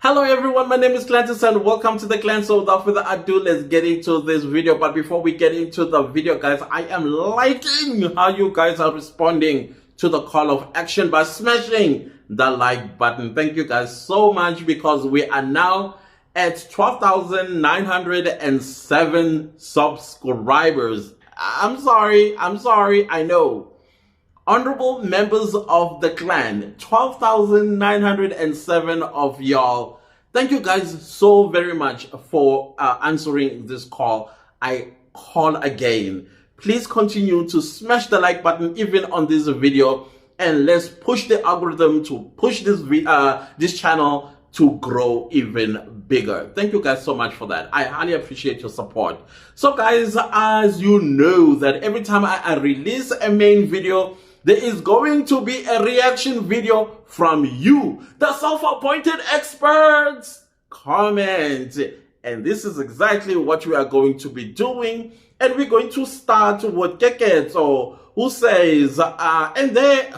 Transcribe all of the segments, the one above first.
Hello everyone, my name is Clantis and welcome to the clan. So without further ado, let's get into this video. But before we get into the video, guys, I am liking how you guys are responding to the call of action by smashing the like button. Thank you guys so much, because we are now at 12,907 subscribers. I'm sorry, I know. Honorable members of the clan, 12,907 of y'all. Thank you guys so very much for answering this call. I call again. Please continue to smash the like button even on this video, and let's push the algorithm to push this channel to grow even bigger. Thank you guys so much for that. I highly appreciate your support. So guys, as you know that every time I release a main video, there is going to be a reaction video from you, the self-appointed experts. Comment. And this is exactly what we are going to be doing. And we're going to start with Keketso, who says, and there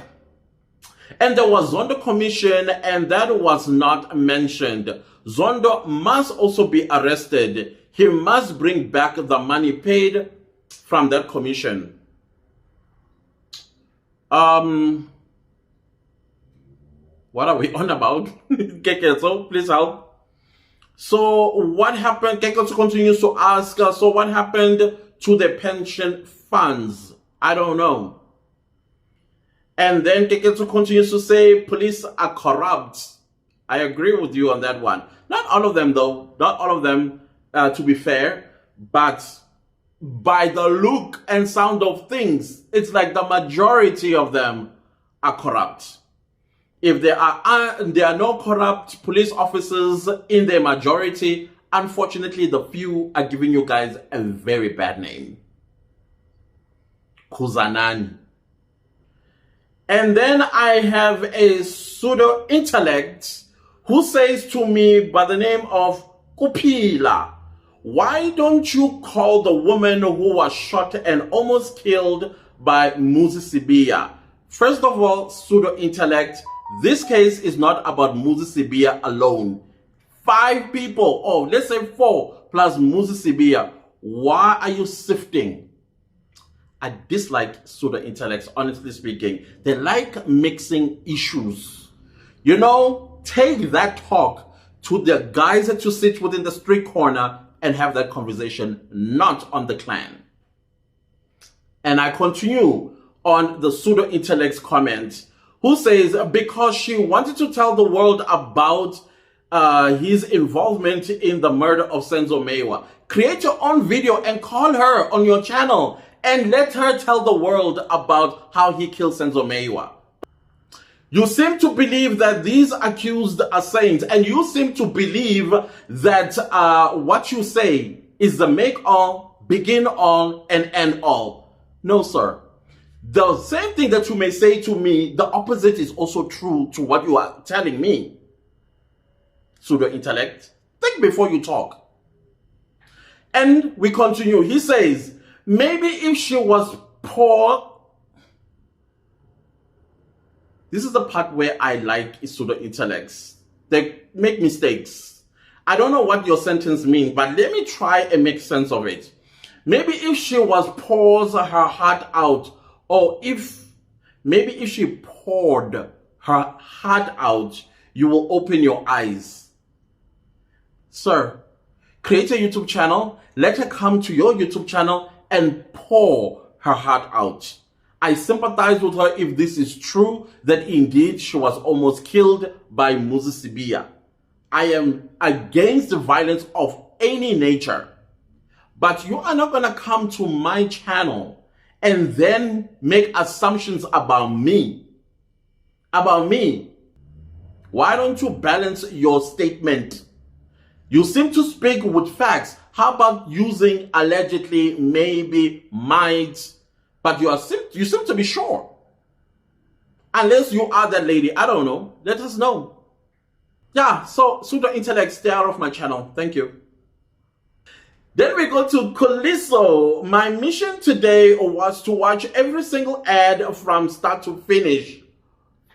was Zondo Commission, and that was not mentioned. Zondo must also be arrested. He must bring back the money paid from that commission. What are we on about? Keketso, please help. So what happened? Keketso continues to ask, so what happened to the pension funds? I don't know. And then Keketso continues to say, police are corrupt. I agree with you on that one. Not all of them though. Not all of them, to be fair. But by the look and sound of things, it's like the majority of them are corrupt. If there are no corrupt police officers in their majority, unfortunately, the few are giving you guys a very bad name. Kuzanani. And then I have a pseudo-intellect who says to me by the name of Kupila, why don't you call the woman who was shot and almost killed by Muzi Sibia? First of all, pseudo-intellect, this case is not about Muzi Sibia alone. 5 people, oh, let's say 4 plus Muzi Sibia. Why are you sifting? I dislike pseudo-intellects, honestly speaking. They like mixing issues. You know, take that talk to the guys that you sit within the street corner and have that conversation, not on the clan. And I continue on the pseudo-intellect's comment, who says, because she wanted to tell the world about his involvement in the murder of Senzo Meyiwa. Create your own video and call her on your channel and let her tell the world about how he killed Senzo Meyiwa. You seem to believe that these accused are saints, and you seem to believe that what you say is the make all, begin all, and end all. No, sir. The same thing that you may say to me, the opposite is also true to what you are telling me. Pseudo-intellect, think before you talk. And we continue. He says, maybe if she was poor. This is the part where I like pseudo-intellects. They make mistakes. I don't know what your sentence means, but let me try and make sense of it. Maybe if she was pours her heart out, or maybe if she poured her heart out, you will open your eyes. Sir, create a YouTube channel, let her come to your YouTube channel and pour her heart out. I sympathize with her if this is true, that indeed she was almost killed by Muzi Sibia. I am against the violence of any nature. But you are not going to come to my channel and then make assumptions about me. About me. Why don't you balance your statement? You seem to speak with facts. How about using allegedly, maybe, might, but you seem to be sure. Unless you are that lady, I don't know. Let us know. Yeah, so pseudo-intellect, stay out of my channel. Thank you. Then we go to Koliso. My mission today was to watch every single ad from start to finish.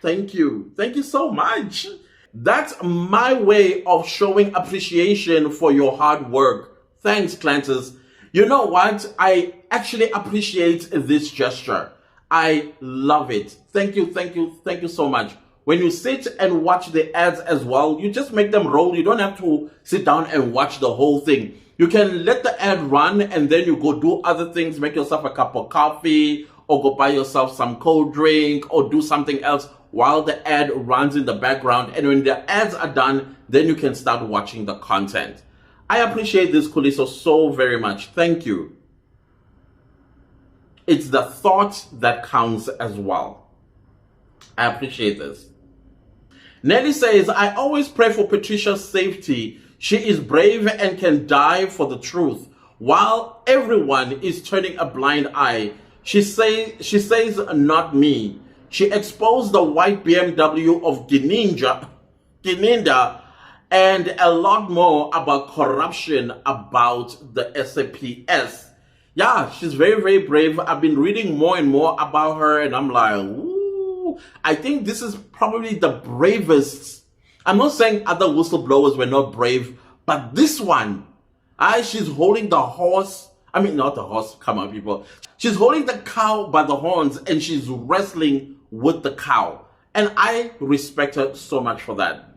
Thank you. Thank you so much. That's my way of showing appreciation for your hard work. Thanks, Clantis. You know what? I actually appreciate this gesture. I love it. Thank you, thank you, thank you so much. When you sit and watch the ads as well, you just make them roll. You don't have to sit down and watch the whole thing. You can let the ad run and then you go do other things, make yourself a cup of coffee or go buy yourself some cold drink or do something else while the ad runs in the background. And when the ads are done, then you can start watching the content. I appreciate this, Kuliso, so very much. Thank you. It's the thought that counts as well. I appreciate this. Nelly says, I always pray for Patricia's safety. She is brave and can die for the truth, while everyone is turning a blind eye. She says, not me. She exposed the white BMW of Gininda and a lot more about corruption about the SAPS. Yeah, she's very, very brave. I've been reading more and more about her, and I'm like, ooh, I think this is probably the bravest. I'm not saying other whistleblowers were not brave, but this one, she's holding the horse. I mean, not the horse, come on, people. She's holding the cow by the horns, and she's wrestling with the cow. And I respect her so much for that.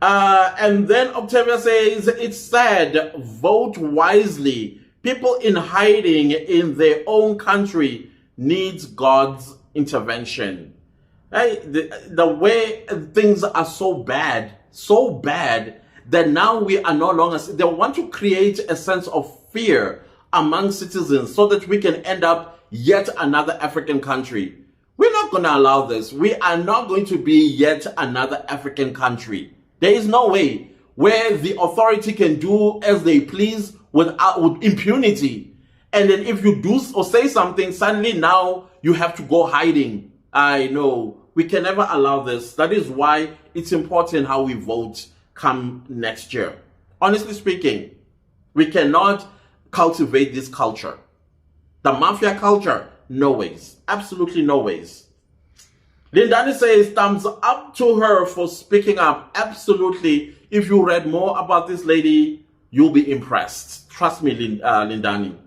And then Octavia says, it's sad, vote wisely. People in hiding in their own country needs God's intervention. Hey, the way things are so bad that now we are no longer, they want to create a sense of fear among citizens so that we can end up yet another African country. We're not going to allow this. We are not going to be yet another African country. There is no way where the authority can do as they please with impunity. And then if you do or say something, suddenly now you have to go hiding. I know. We can never allow this. That is why it's important how we vote come next year. Honestly speaking, we cannot cultivate this culture. The mafia culture, no ways. Absolutely no ways. Lindani says, thumbs up to her for speaking up. Absolutely. If you read more about this lady, you'll be impressed. Trust me, Lindani.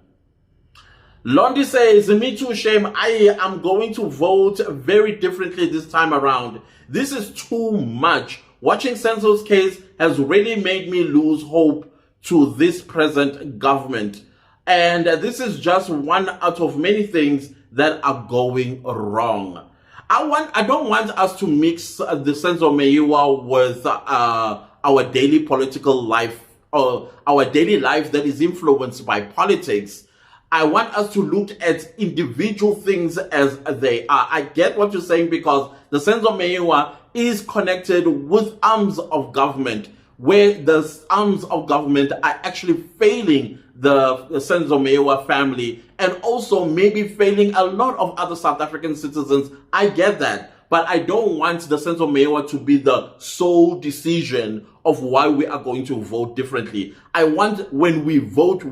Londi says, me too, shame. I am going to vote very differently this time around. This is too much. Watching Senzo's case has really made me lose hope to this present government. And this is just one out of many things that are going wrong. I don't want us to mix the Senzo Meyiwa with our daily political life or our daily life that is influenced by politics. I want us to look at individual things as they are. I get what you're saying because the Senzo Meyiwa is connected with arms of government, where the arms of government are actually failing the Senzo Meyiwa family and also maybe failing a lot of other South African citizens. I get that. But I don't want the Senzo Meyiwa to be the sole decision of why we are going to vote differently. I want when we vote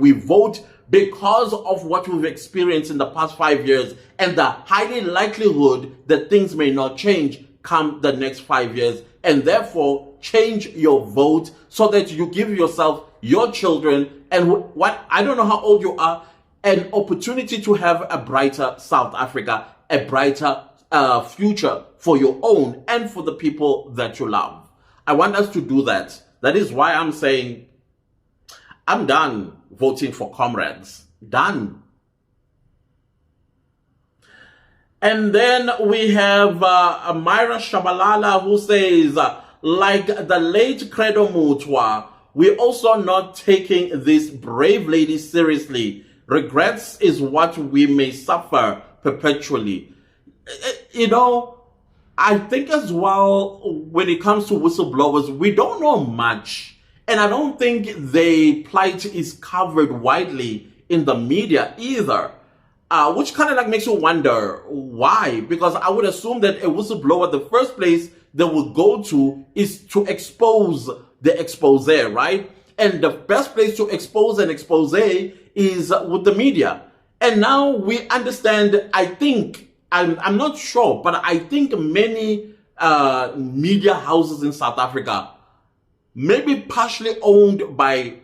because of what we've experienced in the past 5 years and the highly likelihood that things may not change come the next 5 years. And therefore, change your vote so that you give yourself, your children, and what I don't know how old you are, an opportunity to have a brighter South Africa, a brighter future for your own and for the people that you love. I want us to do that. That is why I'm saying I'm done voting for comrades. Done. And then we have Myra Shabalala who says, like the late Credo Mutwa, we're also not taking this brave lady seriously. Regrets is what we may suffer perpetually. You know, I think as well, when it comes to whistleblowers, we don't know much. And I don't think their plight is covered widely in the media either. Which kind of like makes you wonder why. Because I would assume that a whistleblower, the first place they would go to is to expose the expose, right? And the best place to expose an expose is with the media. And now we understand, I think, I'm not sure, but I think many media houses in South Africa, maybe partially owned by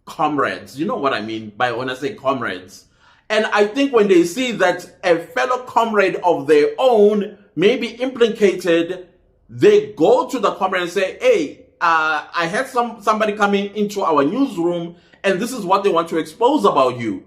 comrades. You know what I mean by when I say comrades. And I think when they see that a fellow comrade of their own may be implicated, they go to the comrade and say, hey, I had somebody coming into our newsroom and this is what they want to expose about you.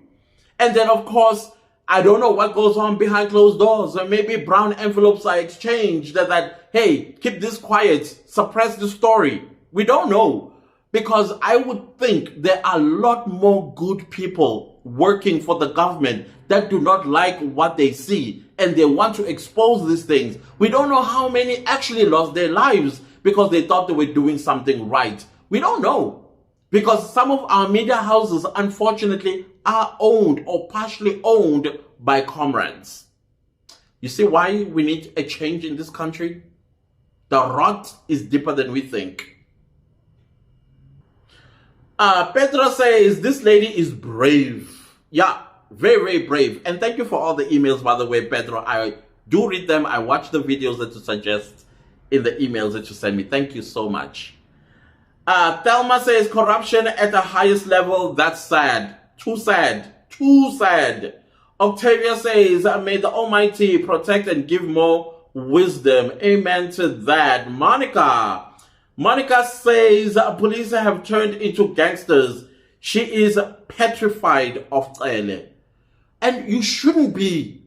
And then, of course, I don't know what goes on behind closed doors. Or maybe brown envelopes are exchanged that, hey, keep this quiet, suppress the story. We don't know. Because I would think there are a lot more good people working for the government that do not like what they see and they want to expose these things. We don't know how many actually lost their lives because they thought they were doing something right. We don't know. Because some of our media houses, unfortunately, are owned or partially owned by comrades. You see why we need a change in this country? The rot is deeper than we think. Petra says, this lady is brave. Yeah, very, very brave. And thank you for all the emails, by the way, Petra. I do read them. I watch the videos that you suggest in the emails that you send me. Thank you so much. Thelma says, corruption at the highest level. That's sad. Too sad. Too sad. Octavia says, may the Almighty protect and give more wisdom. Amen to that. Monica says, police have turned into gangsters. She is petrified of Cele. And you shouldn't be,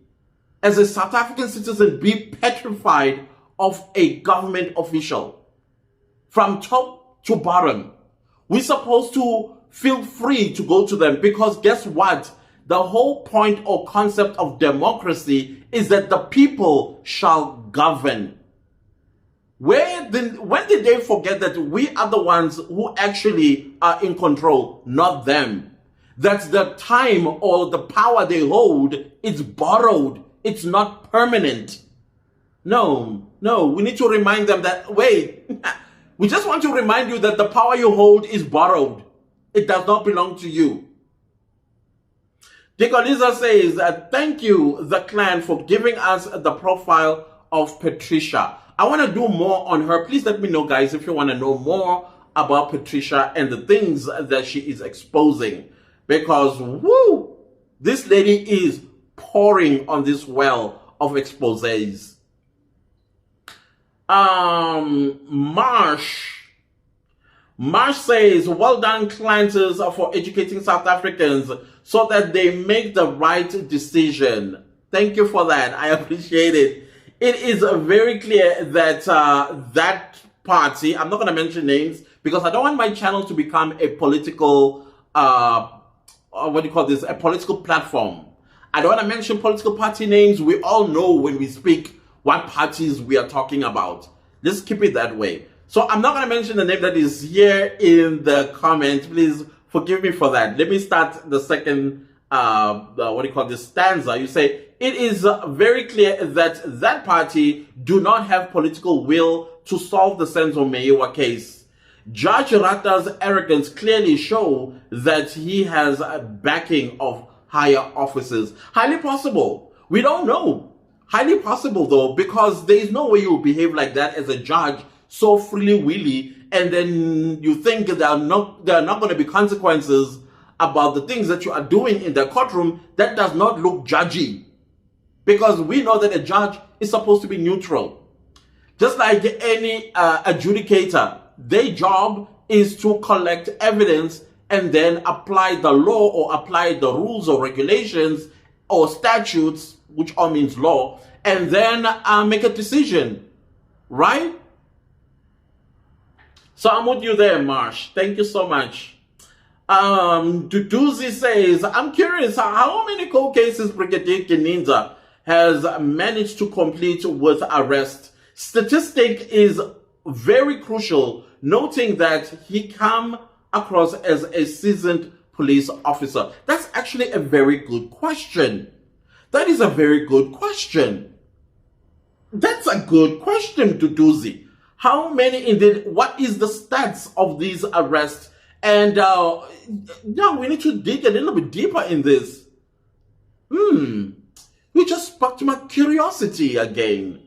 as a South African citizen, be petrified of a government official. From top to bottom. We're supposed to feel free to go to them because guess what? The whole point or concept of democracy is that the people shall govern. When did they forget that we are the ones who actually are in control, not them? That's the time or the power they hold, it's borrowed. It's not permanent. No, we need to remind them that, wait, we just want to remind you that the power you hold is borrowed. It does not belong to you. Dicolisa says, thank you, the clan, for giving us the profile of Patricia. I want to do more on her. Please let me know, guys, if you want to know more about Patricia and the things that she is exposing. Because, woo, this lady is pouring on this well of exposés. Marsh says, well done, clients, for educating South Africans so that they make the right decision. Thank you for that. I appreciate it. It is very clear that that party, I'm not going to mention names because I don't want my channel to become a political, a political platform. I don't want to mention political party names. We all know when we speak what parties we are talking about. Let's keep it that way. So I'm not going to mention the name that is here in the comments. Please forgive me for that. Let me start the second, stanza. You say, it is very clear that that party do not have political will to solve the Senzo Meyiwa case. Judge Rata's arrogance clearly show that he has a backing of higher officers. Highly possible. We don't know. Highly possible though, because there is no way you behave like that as a judge so freely-willy, and then you think there are not going to be consequences about the things that you are doing in the courtroom. That does not look judgy. Because we know that a judge is supposed to be neutral. Just like any adjudicator, their job is to collect evidence and then apply the law or apply the rules or regulations or statutes, which all means law, and then make a decision, right? So I'm with you there, Marsh. Thank you so much. Duduzi says, I'm curious, how many cold cases Brigadier Keninza has managed to complete with arrest? Statistic is very crucial, noting that he come across as a seasoned police officer. That's actually a very good question. That is a very good question. That's a good question, Duduzi. How many indeed, what is the stats of these arrests? And yeah, we need to dig a little bit deeper in this. You just sparked my curiosity again.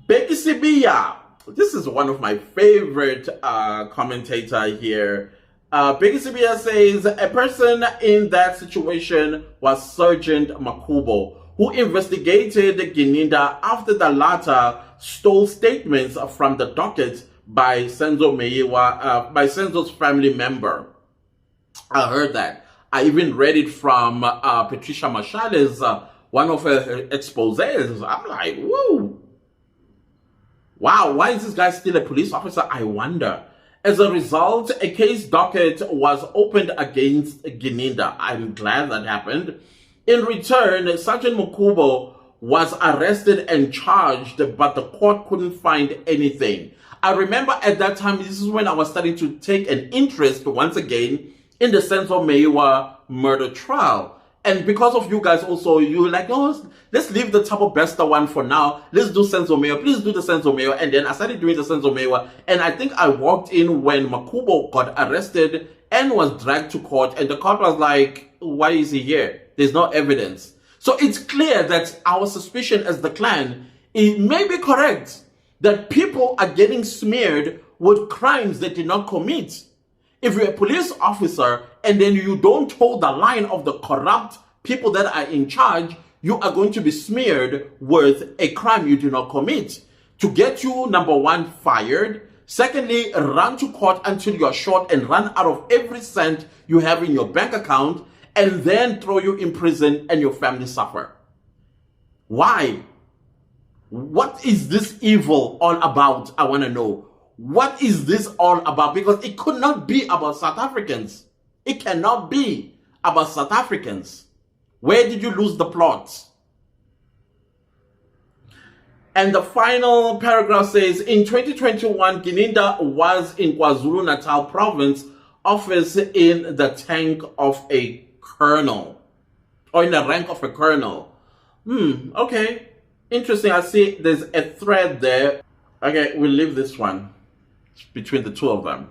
Becky Sibiya. This is one of my favorite commentator here. Becky Sibiya says, a person in that situation was Sergeant Makubo, who investigated Gininda after the latter stole statements from the docket by Senzo Meyiwa, by Senzo's family member. I heard that. I even read it from Patricia Mashale's, one of her exposés. I'm like, whoa. Wow, why is this guy still a police officer? I wonder. As a result, a case docket was opened against Gininda. I'm glad that happened. In return, Sergeant Mukubo was arrested and charged, but the court couldn't find anything. I remember at that time, this is when I was starting to take an interest once again in the Senzo Meyiwa murder trial. And because of you guys also, you were like, no, let's leave the Thabo Bester one for now. Let's do Senzo Meyiwa. Please do the Senzo Meyiwa. And then I started doing the Senzo Meyiwa. And I think I walked in when Makubo got arrested and was dragged to court. And the court was like, why is he here? There's no evidence. So it's clear that our suspicion as the clan, it may be correct that people are getting smeared with crimes they did not commit. If you're a police officer and then you don't hold the line of the corrupt people that are in charge, you are going to be smeared with a crime you did not commit. To get you, number one, fired. Secondly, run to court until you're short and run out of every cent you have in your bank account, and then throw you in prison and your family suffer. Why? What is this evil all about? I want to know. What is this all about? Because it could not be about South Africans. It cannot be about South Africans. Where did you lose the plot? And the final paragraph says, in 2021, Gininda was in KwaZulu-Natal province, office in the rank of a colonel. Or in the rank of a colonel. Okay. Interesting. I see there's a thread there. Okay, we'll leave this one between the two of them.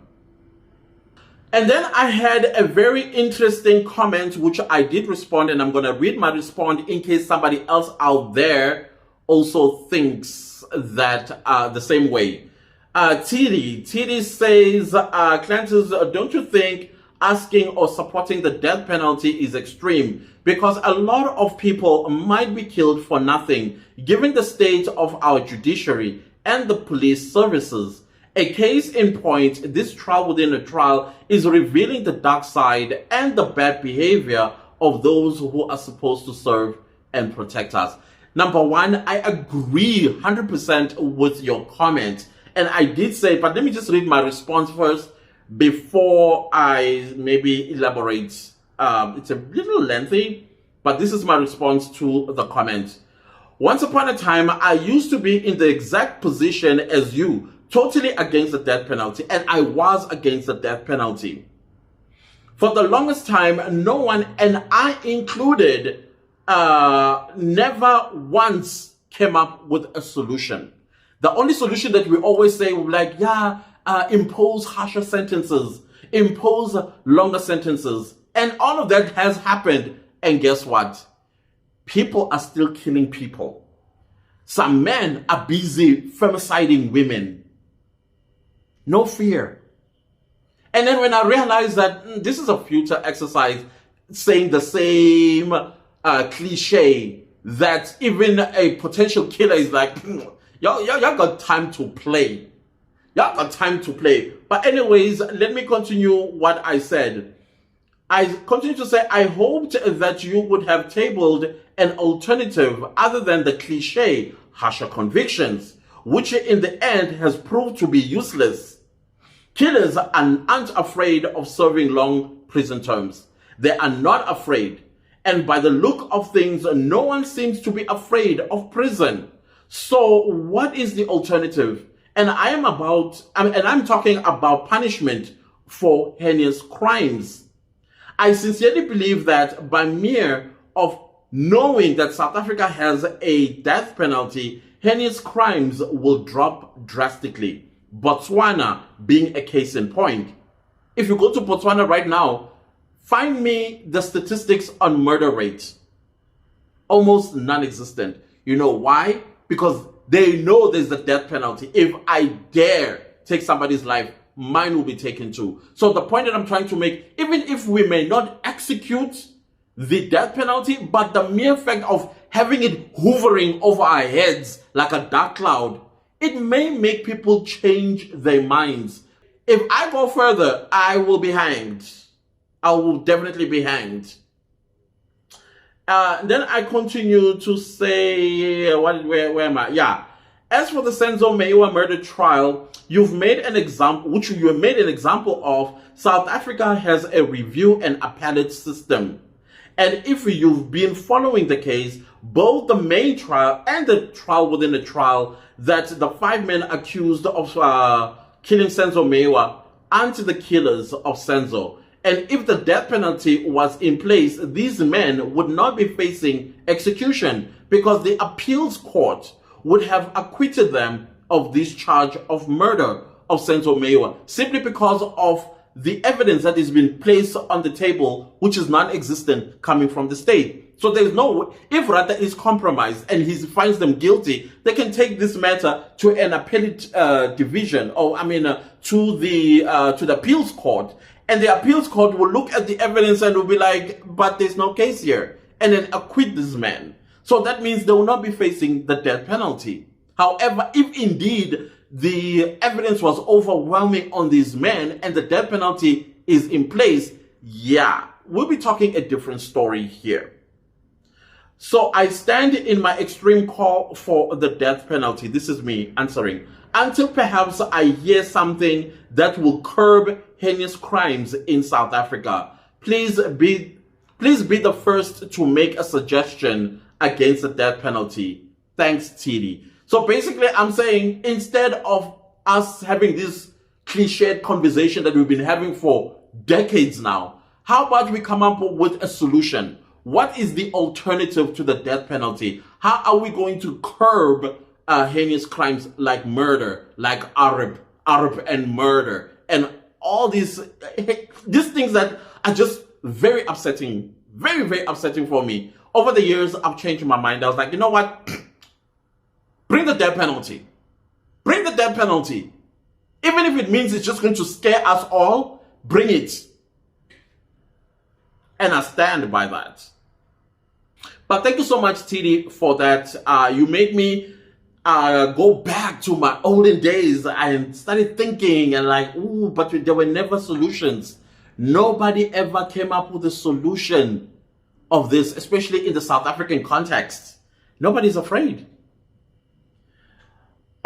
And then I had a very interesting comment which I did respond, and I'm going to read my response in case somebody else out there also thinks that the same way. Tidi says, Clancy, don't you think asking or supporting the death penalty is extreme? Because a lot of people might be killed for nothing, given the state of our judiciary and the police services. A case in point, this trial within a trial is revealing the dark side and the bad behavior of those who are supposed to serve and protect us. Number one, I agree 100% with your comment. And I did say, but let me just read my response first before I maybe elaborate. It's a little lengthy, but this is my response to the comment. Once upon a time, I used to be in the exact position as you, totally against the death penalty, and I was against the death penalty. For the longest time, no one, and I included, never once came up with a solution. The only solution that we always say, like, yeah, impose harsher sentences, impose longer sentences, and all of that has happened. And guess what? People are still killing people. Some men are busy femiciding women. No fear. And then when I realized that this is a futile exercise, saying the same cliche, that even a potential killer is like, y'all got time to play. Y'all got time to play. But anyways, let me continue what I said. I continue to say, I hoped that you would have tabled an alternative other than the cliche harsher convictions, which in the end has proved to be useless. Killers aren't afraid of serving long prison terms. They are not afraid. And by the look of things, no one seems to be afraid of prison. So what is the alternative? And I'm talking about punishment for heinous crimes. I sincerely believe that by mere of knowing that South Africa has a death penalty, heinous crimes will drop drastically. Botswana being a case in point. If you go to Botswana right now, find me the statistics on murder rates. Almost non-existent. You know why? Because They know there's the death penalty. If I dare take somebody's life, mine will be taken too. So the point that I'm trying to make, even if we may not execute the death penalty, but the mere fact of having it hovering over our heads like a dark cloud, it may make people change their minds. If I go further, I will be hanged. I will definitely be hanged. Then I continue to say, where am I? Yeah. As for the Senzo Meyiwa murder trial, you've made an example, which you made an example of. South Africa has a review and appellate system. And if you've been following the case, both the main trial and the trial within the trial, that the 5 men accused of killing Senzo Meyiwa aren't the killers of Senzo. And if the death penalty was in place, these men would not be facing execution because the appeals court would have acquitted them of this charge of murder of Senzo Meyiwa, simply because of the evidence that has been placed on the table, which is non-existent, coming from the state. So there's no, if Rata is compromised and he finds them guilty, they can take this matter to an appellate division, or to the appeals court, and the appeals court will look at the evidence and will be like, but there's no case here, and then acquit this man. So that means they will not be facing the death penalty. However, if indeed the evidence was overwhelming on these men and the death penalty is in place, yeah, we'll be talking a different story here. So I stand in my extreme call for the death penalty. This is me answering. Until perhaps I hear something that will curb heinous crimes in South Africa. Please be the first to make a suggestion against the death penalty. Thanks, TD. So basically, I'm saying, instead of us having this cliched conversation that we've been having for decades now, how about we come up with a solution? What is the alternative to the death penalty? How are we going to curb heinous crimes like murder, like Arab and murder, and all these things that are just very upsetting, very, very upsetting for me. Over the years, I've changed my mind. I was like, you know what? Bring the death penalty. Bring the death penalty. Even if it means it's just going to scare us all, bring it. And I stand by that. But thank you so much, TD, for that. You made me go back to my olden days and started thinking and like, ooh, but there were never solutions. Nobody ever came up with a solution of this, especially in the South African context. Nobody's afraid.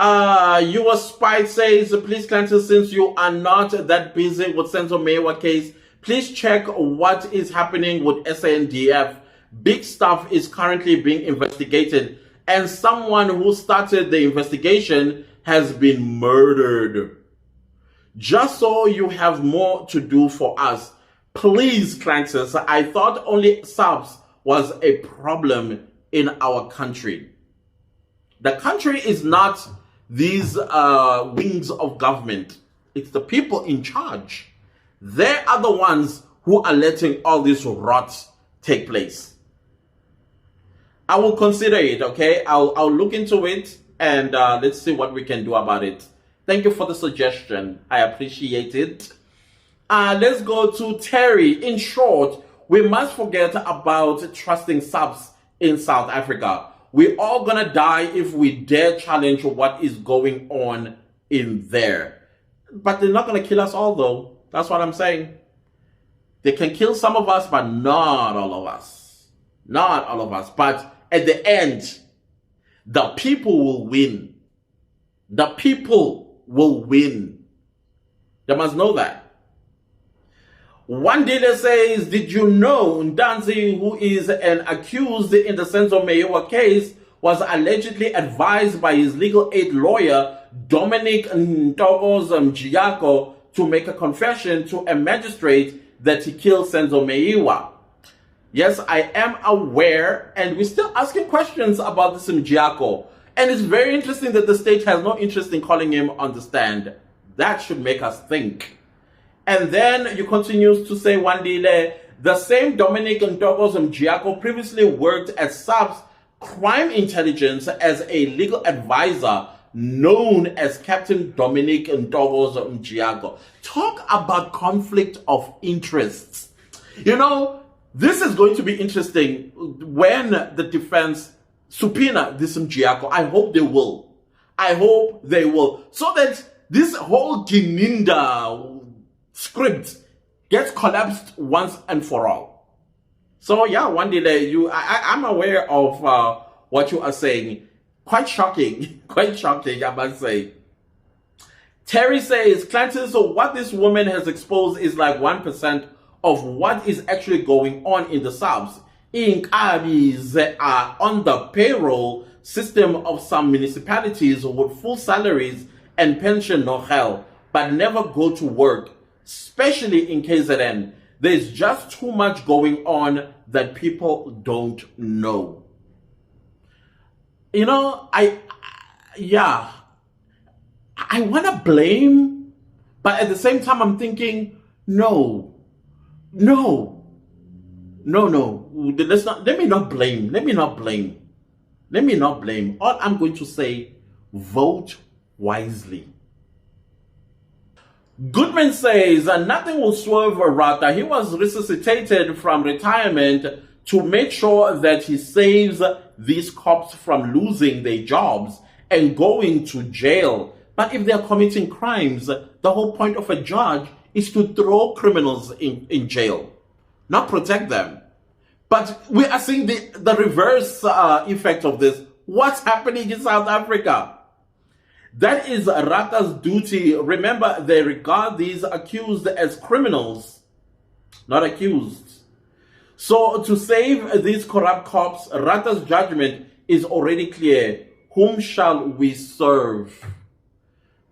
Your spy says, please, Clancy, since you are not that busy with Senzo Meyiwa case, please check what is happening with SANDF. Big stuff is currently being investigated, and someone who started the investigation has been murdered. Just so you have more to do for us. Please, Clancy, I thought only subs was a problem in our country. The country is not these wings of government. It's the people in charge. They are the ones who are letting all this rot take place. I will consider it, okay? I'll look into it, and let's see what we can do about it. Thank you for the suggestion. I appreciate it. Let's go to Terry. In short, we must forget about trusting subs in South Africa. We're all gonna die if we dare challenge what is going on in there. But they're not gonna kill us all, though. That's what I'm saying. They can kill some of us, but not all of us. Not all of us. But at the end, the people will win. The people will win. They must know that. One dealer says, did you know Ndanzi, who is an accused in the Senzo Meyiwa case, was allegedly advised by his legal aid lawyer, Dominic Mjiyako, to make a confession to a magistrate that he killed Senzo Meyiwa? Yes, I am aware, and we're still asking questions about this Mjiyako. And it's very interesting that the state has no interest in calling him on the stand. That should make us think. And then you continue to say, Wandile, the same Dominic Mjiyako previously worked at SAPS crime intelligence as a legal advisor known as Captain Dominic Ntogozo Mjiago. Talk about conflict of interests. You know, this is going to be interesting when the defense subpoena this Mjiago. I hope they will. I hope they will. So that this whole Gininda script gets collapsed once and for all. So yeah, one day I'm aware of what you are saying. Quite shocking. Quite shocking, I must say. Terry says, Clanton, so what this woman has exposed is like 1% of what is actually going on in the subs. Inkabi's are on the payroll system of some municipalities with full salaries and pension no hell, but never go to work, especially in KZN. There's just too much going on that people don't know. You know, I want to blame, but at the same time, I'm thinking, no. Let me not blame. All I'm going to say, vote wisely. Goodman says, nothing will swerve Rata. He was resuscitated from retirement to make sure that he saves these cops from losing their jobs and going to jail. But if they're committing crimes, the whole point of a judge is to throw criminals in jail, not protect them. But we are seeing the reverse effect of this. What's happening in South Africa? That is Rata's duty. Remember, they regard these accused as criminals, not accused. So to save these corrupt cops, Rata's judgment is already clear. Whom shall we serve?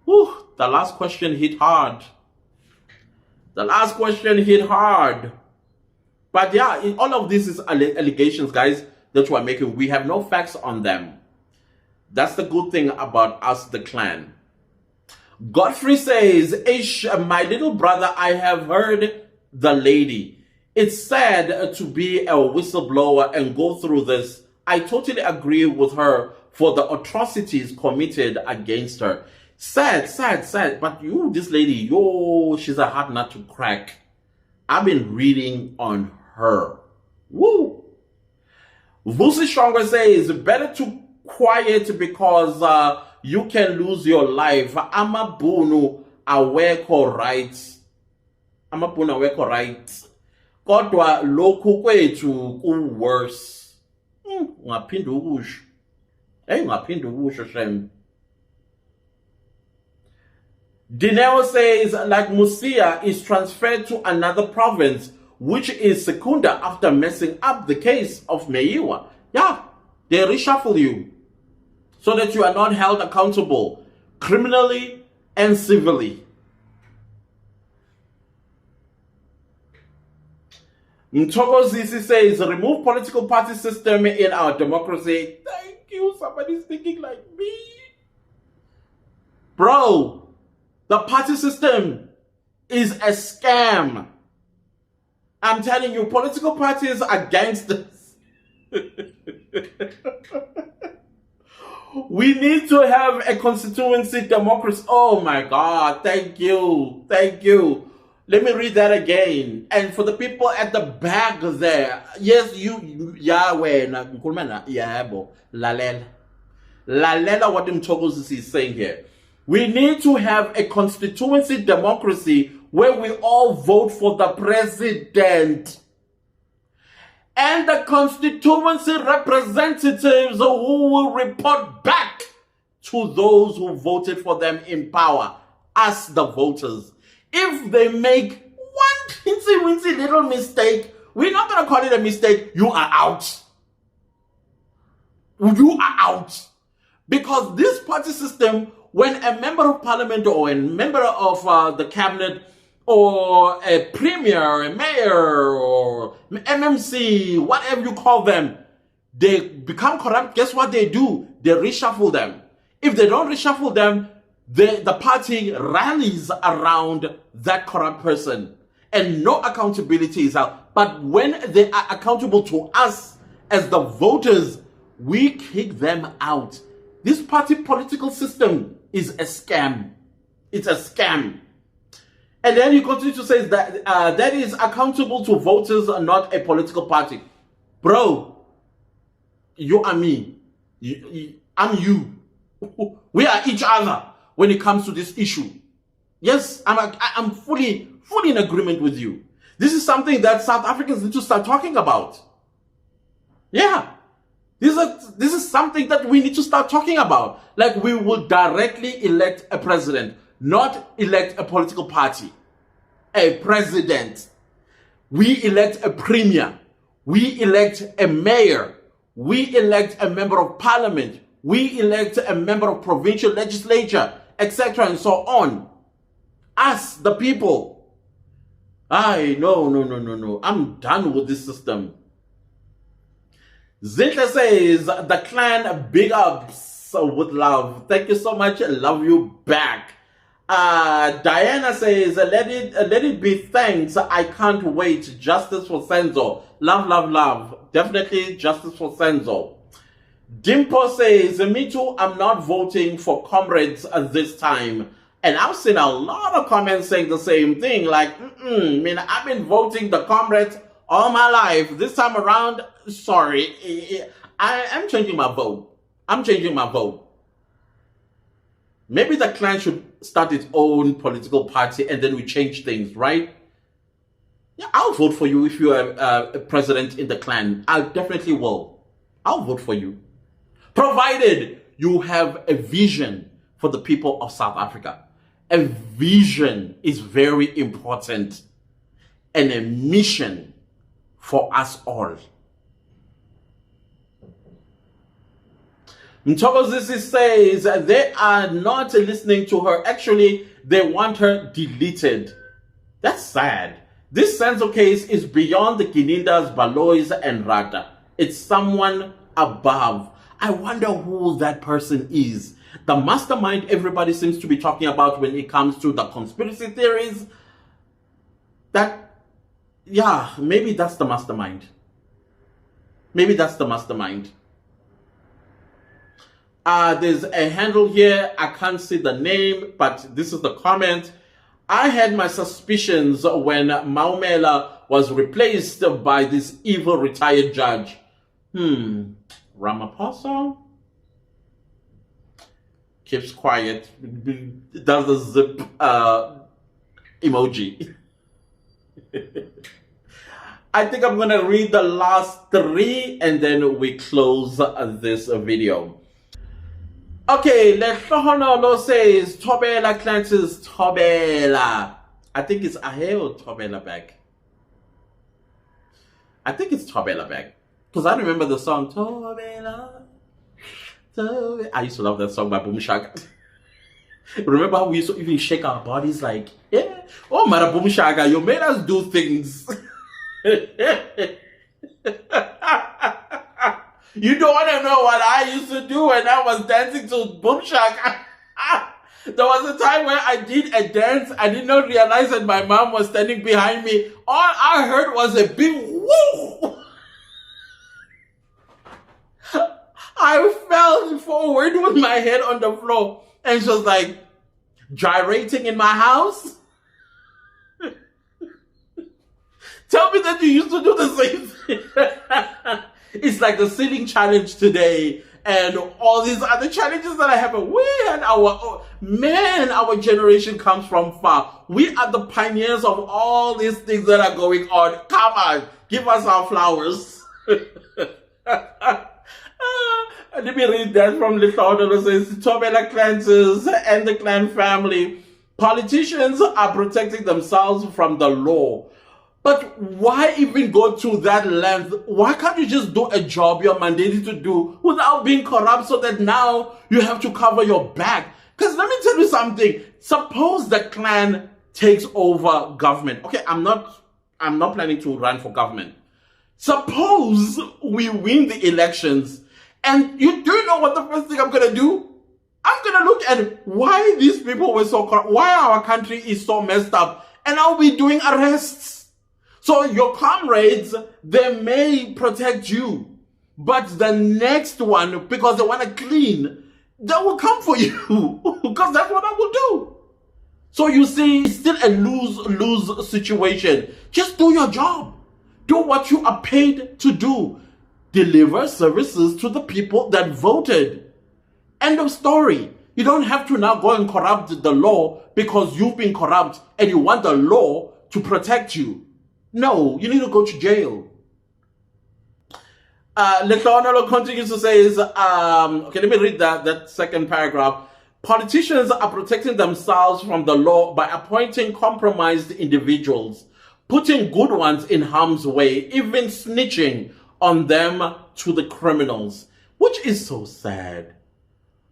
Whew, the last question hit hard. But yeah, all of this is allegations, guys, that we're making. We have no facts on them. That's the good thing about us, the clan. Godfrey says, Ish, my little brother, I have heard the lady. It's sad to be a whistleblower and go through this. I totally agree with her for the atrocities committed against her. Sad. But this lady, she's a hard nut to crack. I've been reading on her. Woo! Vusi Stronger says, better to quiet because you can lose your life. Amabunu aweko rights. Kodwa lokhu kwethu ku worse. Ngaphinda ukusho. Ngaphinda ukusho shem. Dineo says, like Musia is transferred to another province, which is Secunda after messing up the case of Meyiwa. Yeah, they reshuffle you so that you are not held accountable criminally and civilly. Mtogozisi says, remove political party system in our democracy. Thank you, somebody's thinking like me. Bro, the party system is a scam. I'm telling you, political parties are gangsters. We need to have a constituency democracy. Oh my God, thank you. Let me read that again. And for the people at the back there, yes, Yahweh, Lalela, what Mtogos is saying here. We need to have a constituency democracy where we all vote for the president. And the constituency representatives who will report back to those who voted for them in power, us the voters. If they make one teensy-weensy little mistake, we're not going to call it a mistake. You are out. Because this party system, when a member of parliament or a member of the cabinet or a premier, a mayor or MMC, whatever you call them, they become corrupt, guess what they do? They reshuffle them. If they don't reshuffle them, the party rallies around that corrupt person and no accountability is out. But when they are accountable to us as the voters, We kick them out. This party political system is a scam. It's a scam. And then he continues to say that that is accountable to voters, not a political party. Bro, you are me. I'm you. We are each other when it comes to this issue. Yes, I'm fully in agreement with you. This is something that South Africans need to start talking about. Yeah. This is something that we need to start talking about. Like, we will directly elect a president, not elect a political party. A president. We elect a premier. We elect a mayor. We elect a member of parliament. We elect a member of provincial legislature, etc. and so on. Us, the people. No. I'm done with this system. Zintle says, the clan big ups with love. Thank you so much. I love you back. Diana says, let it be thanks. I can't wait. Justice for Senzo. Love. Definitely justice for Senzo. Dimpo says, me too, I'm not voting for comrades this time. And I've seen a lot of comments saying the same thing. Like, I've been voting the comrades all my life. This time around, sorry, I'm changing my vote. Maybe the clan should start its own political party and then we change things, right? Yeah, I'll vote for you if you are a president in the clan. I definitely will. I'll vote for you. Provided you have a vision for the people of South Africa. A vision is very important. And a mission for us all. Mthokozisi says they are not listening to her. Actually, they want her deleted. That's sad. This Senzo case is beyond the Kinindas, Balois, and Rata. It's someone above. I wonder who that person is. The mastermind everybody seems to be talking about when it comes to the conspiracy theories. Maybe that's the mastermind. There's a handle here. I can't see the name, but this is the comment. I had my suspicions when Maumela was replaced by this evil retired judge. Ramaphosa keeps quiet. Does the zip emoji. I think I'm gonna read the last 3 and then we close this video. Okay, Lehlohonolo says Thobela Clancy's Thobela. I think it's Ahe or Thobela back. I think it's Thobela back. Because I remember the song Thobela. I used to love that song by Boom Shaka. Remember how we used to even shake our bodies like, yeah. Oh, Mara Boom Shaka, you made us do things. You don't want to know what I used to do when I was dancing to Boom Shaka. There was a time when I did a dance. I did not realize that my mom was standing behind me. All I heard was a big woo. I fell forward with my head on the floor. And she was like, gyrating in my house? Tell me that you used to do the same thing. It's like the sitting challenge today and all these other challenges that I have. Our generation comes from far. We are the pioneers of all these things that are going on. Come on, give us our flowers. Let me read that from Little. It says, Thobela clans and the clan family. Politicians are protecting themselves from the law. But why even go to that length? Why can't you just do a job you're mandated to do without being corrupt so that now you have to cover your back? Because let me tell you something. Suppose the clan takes over government. Okay, I'm not planning to run for government. Suppose we win the elections and you do know what the first thing I'm going to do? I'm going to look at why these people were so corrupt, why our country is so messed up, and I'll be doing arrests. So your comrades, they may protect you. But the next one, because they want to clean, they will come for you because that's what I will do. So you see, it's still a lose-lose situation. Just do your job. Do what you are paid to do. Deliver services to the people that voted. End of story. You don't have to now go and corrupt the law because you've been corrupt and you want the law to protect you. No, you need to go to jail. Letlonolo continues to say okay, let me read that second paragraph. Politicians are protecting themselves from the law by appointing compromised individuals, putting good ones in harm's way, even snitching on them to the criminals, which is so sad.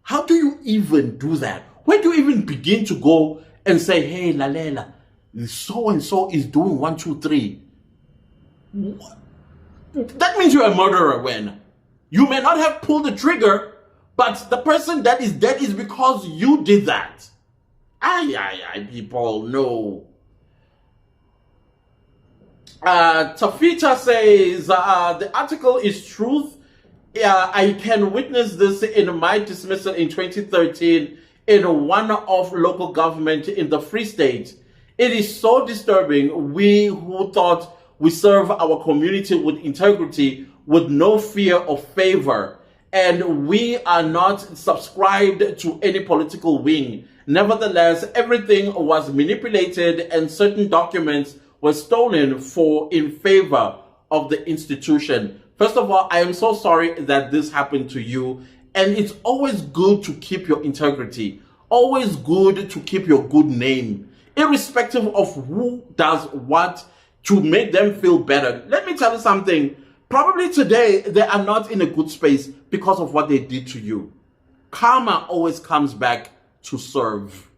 How do you even do that? Where do you even begin to go and say, hey, Lalela, so-and-so is doing 1, 2, 3? What? That means you're a murderer when you may not have pulled the trigger, but the person that is dead is because you did that. People, no. Tafita says, the article is truth. I can witness this in my dismissal in 2013 in one of local government in the Free State. It is so disturbing. We who thought we serve our community with integrity, with no fear or favor, and we are not subscribed to any political wing. Nevertheless, everything was manipulated and certain documents were stolen in favor of the institution. First of all, I am so sorry that this happened to you, and it's always good to keep your integrity, always good to keep your good name, irrespective of who does what, to make them feel better. Let me tell you something. Probably today, they are not in a good space because of what they did to you. Karma always comes back to serve.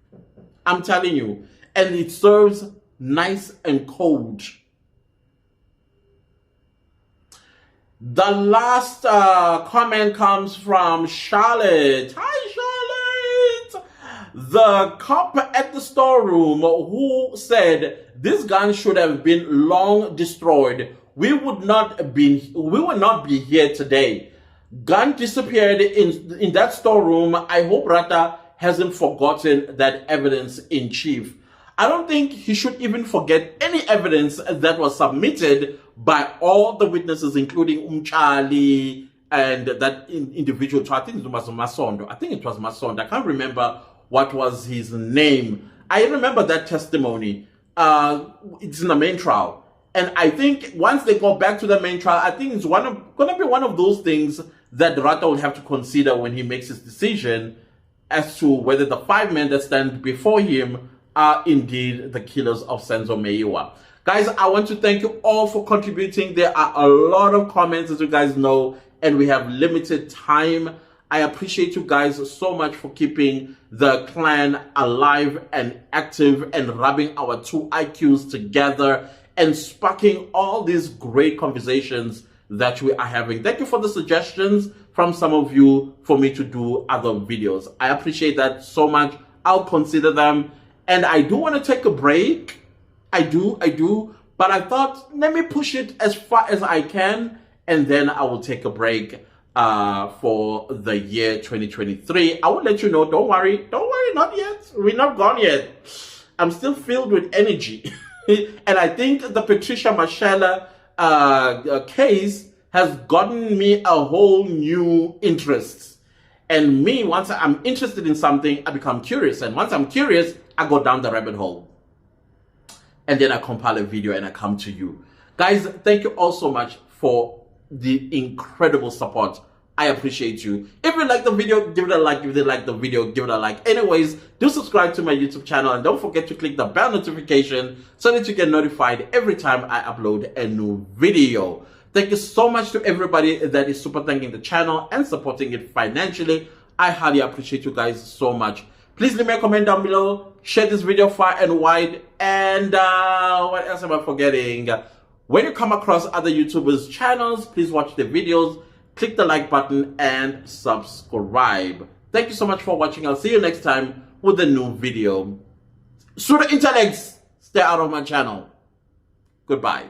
I'm telling you. And it serves nice and cold. The last comment comes from Charlotte. Hi, Charlotte. The cop at the storeroom who said this gun should have been long destroyed. We would not be here today. Gun disappeared in that storeroom. I hope Rata hasn't forgotten that evidence in chief. I don't think he should even forget any evidence that was submitted by all the witnesses, including Umchali and that individual. I think it was Masondo. I can't remember what was his name. I remember that testimony. It's in the main trial. And I think once they go back to the main trial, I think it's going to be one of those things that Rata will have to consider when he makes his decision as to whether the 5 men that stand before him are indeed the killers of Senzo Meyiwa. Guys, I want to thank you all for contributing. There are a lot of comments, as you guys know, and we have limited time. I appreciate you guys so much for keeping the clan alive and active and rubbing our 2 IQs together and sparking all these great conversations that we are having. Thank you for the suggestions from some of you for me to do other videos. I appreciate that so much. I'll consider them. And I do want to take a break. I do. But I thought, let me push it as far as I can, and then I will take a break for the year 2023. I will let you know. Don't worry, not yet. We're not gone yet. I'm still filled with energy. And I think the Patricia Mashela case has gotten me a whole new interest. And me, once I'm interested in something, I become curious. And once I'm curious, I go down the rabbit hole. And then I compile a video and I come to you. Guys, thank you all so much for the incredible support. I appreciate you. If you like the video, give it a like. If you didn't like the video, give it a like. Anyways, do subscribe to my YouTube channel and don't forget to click the bell notification so that you get notified every time I upload a new video. Thank you so much to everybody that is super thanking the channel and supporting it financially. I highly appreciate you guys so much. Please leave me a comment down below. Share this video far and wide. And what else am I forgetting? When you come across other YouTubers' channels, please watch the videos. Click the like button and subscribe. Thank you so much for watching. I'll see you next time with a new video. Pseudo intellects, stay out of my channel. Goodbye.